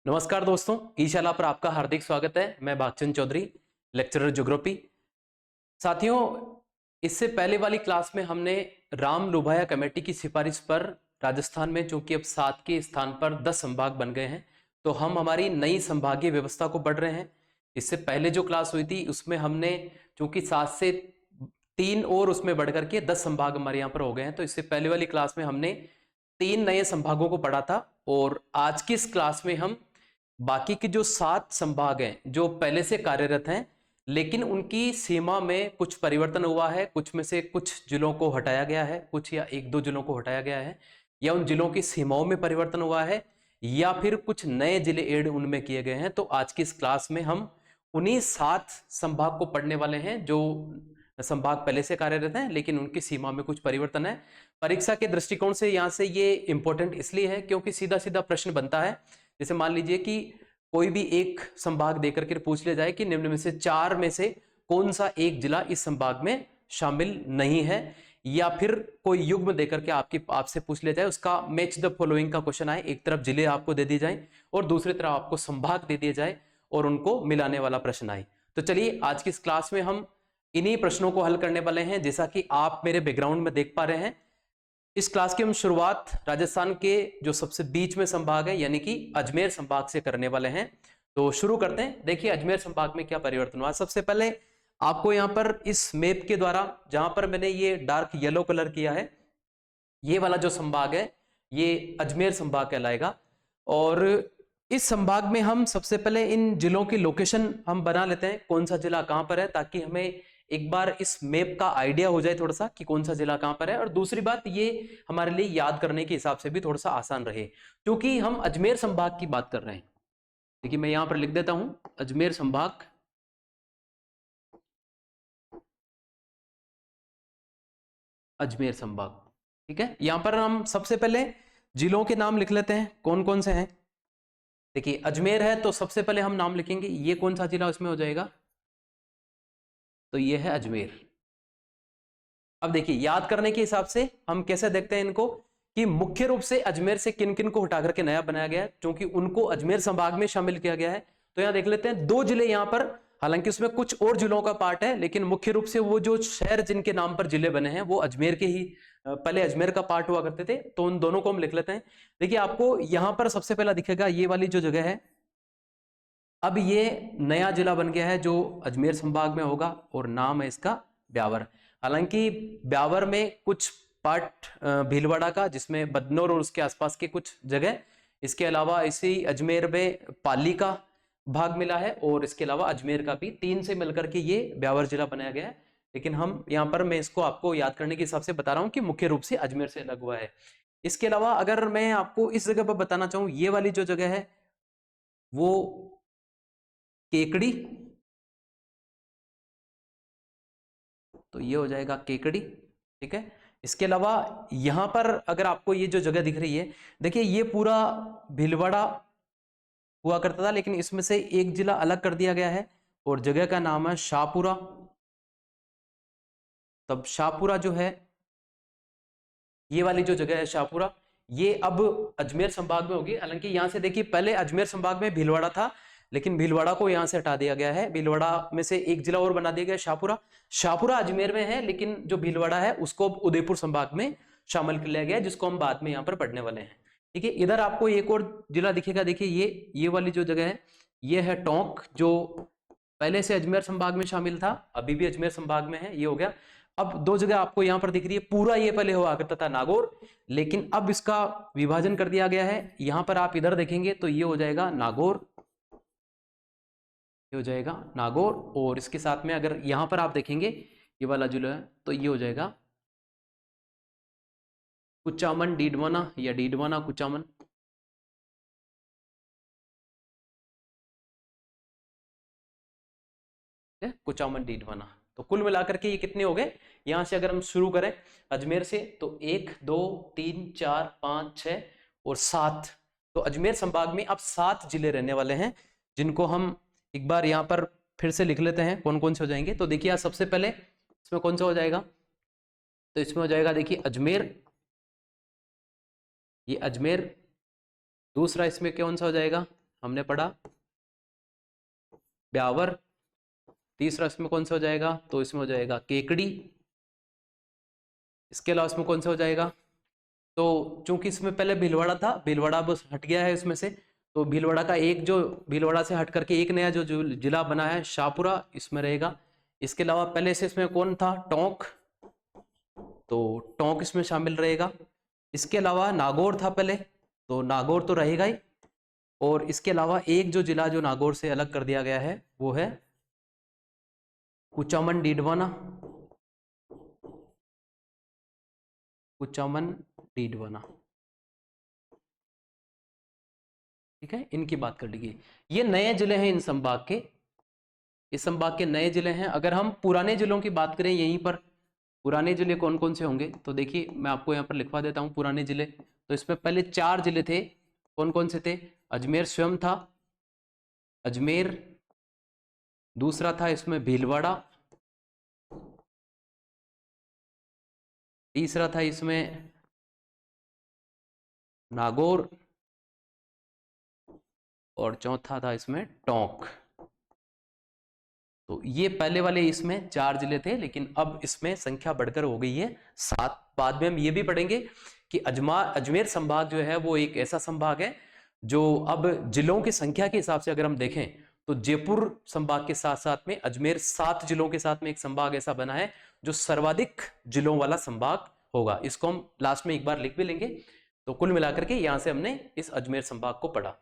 नमस्कार दोस्तों, ई शाला पर आपका हार्दिक स्वागत है। मैं भागचंद चौधरी, लेक्चरर ज्योग्राफी। साथियों, इससे पहले वाली क्लास में हमने राम लोभाया कमेटी की सिफारिश पर राजस्थान में चूंकि अब 7 के स्थान पर 10 संभाग बन गए हैं, तो हम हमारी नई संभागीय व्यवस्था को पढ़ रहे हैं। इससे पहले जो क्लास हुई थी उसमें हमने चूंकि 7 से 3 और उसमें बढ़ करके 10 संभाग हमारे यहाँ पर हो गए हैं, तो इससे पहले वाली क्लास में हमने 3 नए संभागों को पढ़ा था। और आज की इस क्लास में हम बाकी के जो 7 संभाग हैं जो पहले से कार्यरत हैं, लेकिन उनकी सीमा में कुछ परिवर्तन हुआ है। कुछ में से कुछ जिलों को हटाया गया है, कुछ या 1-2 जिलों को हटाया गया है, या उन जिलों की सीमाओं में परिवर्तन हुआ है, या फिर कुछ नए जिले ऐड उनमें किए गए हैं। तो आज की इस क्लास में हम उन्हीं 7 संभाग को पढ़ने वाले हैं जो संभाग पहले से कार्यरत हैं, लेकिन उनकी सीमा में कुछ परिवर्तन है। परीक्षा के दृष्टिकोण से यहां से ये इंपॉर्टेंट इसलिए है क्योंकि सीधा सीधा प्रश्न बनता है। जैसे मान लीजिए कि कोई भी एक संभाग देकर के पूछ लिया जाए कि निम्न में से 4 में से कौन सा एक जिला इस संभाग में शामिल नहीं है, या फिर कोई युग्म देकर के आपसे पूछ लिया जाए, उसका मैच द फॉलोइंग का क्वेश्चन आए, एक तरफ जिले आपको दे दिए जाए और दूसरी तरफ आपको संभाग दे दिए जाए और उनको मिलाने वाला प्रश्न आए। तो चलिए आज की इस क्लास में हम इन्हीं प्रश्नों को हल करने वाले हैं। जैसा कि आप मेरे बैकग्राउंड में देख पा रहे हैं, इस क्लास की हम शुरुआत राजस्थान के जो सबसे बीच में संभाग है यानी कि अजमेर संभाग से करने वाले हैं। तो शुरू करते हैं। देखिए अजमेर संभाग में क्या परिवर्तन हुआ। सबसे पहले आपको यहां पर इस मैप के द्वारा, जहां पर मैंने ये डार्क येलो कलर किया है, ये वाला जो संभाग है ये अजमेर संभाग कहलाएगा। और इस संभाग में हम सबसे पहले इन जिलों की लोकेशन हम बना लेते हैं, कौन सा जिला कहां पर है, ताकि हमें एक बार इस मैप का आइडिया हो जाए थोड़ा सा कि कौन सा जिला कहां पर है। और दूसरी बात, ये हमारे लिए याद करने के हिसाब से भी थोड़ा सा आसान रहे, क्योंकि हम अजमेर संभाग की बात कर रहे हैं। देखिए मैं यहां पर लिख देता हूं अजमेर संभाग। अजमेर संभाग, ठीक है। यहां पर हम सबसे पहले जिलों के नाम लिख लेते हैं, कौन कौन से हैं। देखिए अजमेर है तो सबसे पहले हम नाम लिखेंगे, ये कौन सा जिला उसमें हो जाएगा, तो ये है अजमेर। अब देखिए याद करने के हिसाब से हम कैसे देखते हैं इनको, कि मुख्य रूप से अजमेर से किन किन को हटा करके नया बनाया गया है, क्योंकि उनको अजमेर संभाग में शामिल किया गया है। तो यहां देख लेते हैं 2 जिले यहां पर, हालांकि उसमें कुछ और जिलों का पार्ट है, लेकिन मुख्य रूप से वो जो शहर जिनके नाम पर जिले बने हैं वो अजमेर के ही पहले अजमेर का पार्ट हुआ करते थे। तो उन दोनों को हम लिख लेते हैं। देखिए आपको यहां पर सबसे पहला दिखेगा ये वाली जो जगह है, अब ये नया जिला बन गया है जो अजमेर संभाग में होगा और नाम है इसका ब्यावर। हालांकि ब्यावर में कुछ पार्ट भीलवाड़ा का, जिसमें बदनौर और उसके आसपास के कुछ जगह, इसके अलावा इसी अजमेर में पाली का भाग मिला है, और इसके अलावा अजमेर का भी, 3 से मिलकर के ये ब्यावर जिला बनाया गया है। लेकिन हम यहाँ पर, मैं इसको आपको याद करने के हिसाब से बता रहा हूँ कि मुख्य रूप से अजमेर से अलग हुआ है। इसके अलावा अगर मैं आपको इस जगह पर बताना चाहूँ, ये वाली जो जगह है वो केकड़ी, तो ये हो जाएगा केकड़ी, ठीक है। इसके अलावा यहां पर अगर आपको ये जो जगह दिख रही है, देखिए ये पूरा भीलवाड़ा हुआ करता था, लेकिन इसमें से एक जिला अलग कर दिया गया है और जगह का नाम है शाहपुरा। तब शाहपुरा जो है, ये वाली जो जगह है शाहपुरा, ये अब अजमेर संभाग में होगी। हालांकि यहां से देखिए पहले अजमेर संभाग में भीलवाड़ा था, लेकिन भीलवाड़ा को यहां से हटा दिया गया है। भीलवाड़ा में से एक जिला और बना दिया गया शाहपुरा। शाहपुरा अजमेर में है, लेकिन जो भीलवाड़ा है उसको उदयपुर संभाग में शामिल कर लिया गया है, जिसको हम बाद में यहाँ पर पढ़ने वाले हैं, ठीक है। इधर आपको एक और जिला दिखेगा, देखिए ये वाली जो जगह है, ये है टोंक, जो पहले से अजमेर संभाग में शामिल था, अभी भी अजमेर संभाग में है, ये हो गया। अब 2 जगह आपको यहां पर दिख रही है, पूरा ये पहले हुआ करता था नागौर, लेकिन अब इसका विभाजन कर दिया गया है। यहां पर आप इधर देखेंगे तो ये हो जाएगा नागौर, ये हो जाएगा नागौर, और इसके साथ में अगर यहां पर आप देखेंगे ये वाला जिला है तो ये हो जाएगा कुचामन डीडवाना, या डीडवाना कुचामन, कुचामन डीडवाना। तो कुल मिलाकर के ये कितने हो गए, यहां से अगर हम शुरू करें अजमेर से, तो 1 2 3 4 5 6 और 7। तो अजमेर संभाग में अब 7 जिले रहने वाले हैं, जिनको हम एक बार यहां पर फिर से लिख लेते हैं कौन कौन से हो जाएंगे। तो देखिए आज सबसे पहले इसमें कौन सा हो जाएगा, तो इसमें हो जाएगा देखिए अजमेर, ये अजमेर। दूसरा इसमें कौन सा हो जाएगा हमने पढ़ा ब्यावर। तीसरा इसमें कौन सा हो जाएगा, तो इसमें हो जाएगा केकड़ी। इसके अलावा इसमें कौन सा हो जाएगा, तो चूंकि इसमें पहले भीलवाड़ा था, भीलवाड़ा अब हट गया है इसमें से, तो भीलवाड़ा का एक जो भीलवाड़ा से हट करके एक नया जो जिला बना है शाहपुरा, इसमें रहेगा। इसके अलावा पहले से इसमें कौन था, टोंक, तो टोंक इसमें शामिल रहेगा। इसके अलावा नागौर था पहले, तो नागौर तो रहेगा ही। और इसके अलावा एक जो जिला जो नागौर से अलग कर दिया गया है वो है कुचामन डीडवाना। कुचामन डीडवाना, ठीक है, इनकी बात कर लीजिए। ये नए जिले हैं इन संभाग के, इस संभाग के नए जिले हैं। अगर हम पुराने जिलों की बात करें यहीं पर, पुराने जिले कौन कौन से होंगे, तो देखिए मैं आपको यहाँ पर लिखवा देता हूँ पुराने जिले। तो इसमें पहले 4 जिले थे, कौन कौन से थे, अजमेर स्वयं था, अजमेर, दूसरा था इसमें भीलवाड़ा, तीसरा था इसमें नागौर, और चौथा था इसमें टोंक। तो ये पहले वाले इसमें 4 जिले थे, लेकिन अब इसमें संख्या बढ़कर हो गई है 7। बाद में हम ये भी पढ़ेंगे कि अजमेर संभाग जो है वो एक ऐसा संभाग है जो अब जिलों की संख्या के हिसाब से अगर हम देखें तो जयपुर संभाग के साथ साथ में अजमेर 7 जिलों के साथ में एक संभाग ऐसा बना है जो सर्वाधिक जिलों वाला संभाग होगा। इसको हम लास्ट में एक बार लिख भी लेंगे। तो कुल मिलाकर के यहां से हमने इस अजमेर संभाग को पढ़ा।